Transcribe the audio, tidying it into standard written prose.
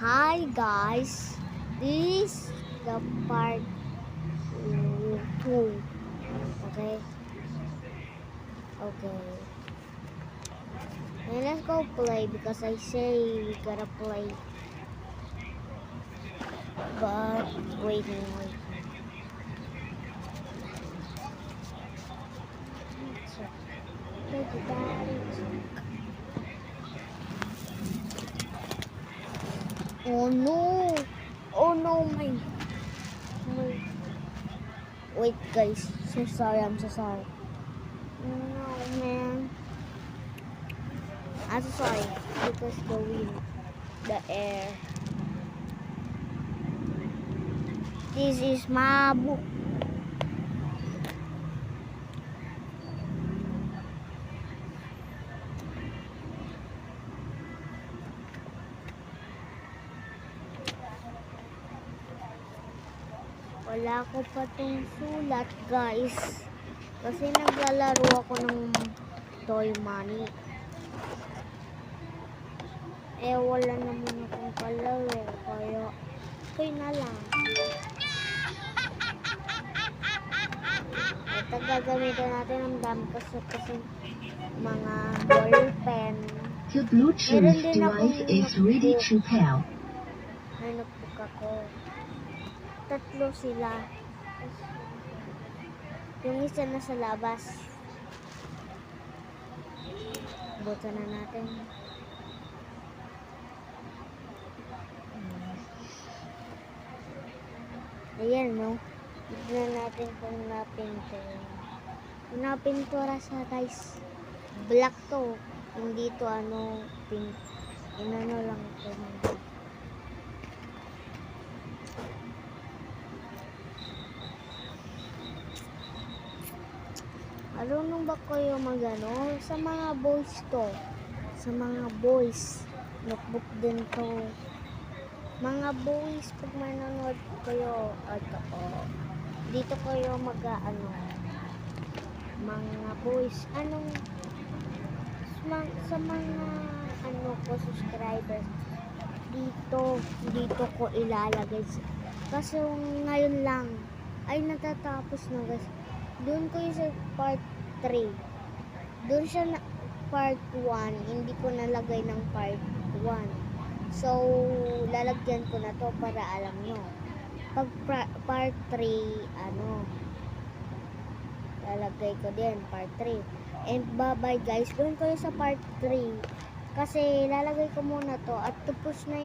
Hi guys, this is the part 2. Okay. And let's go play because I say we gotta play. But wait. Oh no! Oh no, my. Wait guys, I'm so sorry. No man. I'm so sorry because the wind, the air. This is my book. Wala ko pa tong sulat guys. Kasi naglalaro ako ng toy money. Wala naman akong kalaro. Kaya okay na lang. Ito gagamitan natin ang dami kasi mga ball pen. The Bluetooth device is ready to pair. May notebook ako. 3 sila. Yung isa na sa labas. Buta na natin. Ayan, no? Tignan natin kung napintura. Kung napintura siya, guys. Black to. Hindi to pink. Inano lang to. Marunong ba kayo magano? Sa mga boys to. Sa mga boys. Notebook din to. Mga boys, pag manonood kayo, dito kayo mga boys, sa mga subscribers, dito ko ilalagay. Kasi ngayon lang, ay natatapos na guys. Doon ko yung sa part 3. Doon siya na part 1, hindi ko nalagay ng part 1. So, lalagyan ko na to para alam nyo. Pag part 3, lalagay ko din, part 3. And bye-bye guys, doon ko sa part 3. Kasi lalagay ko muna to at tapos na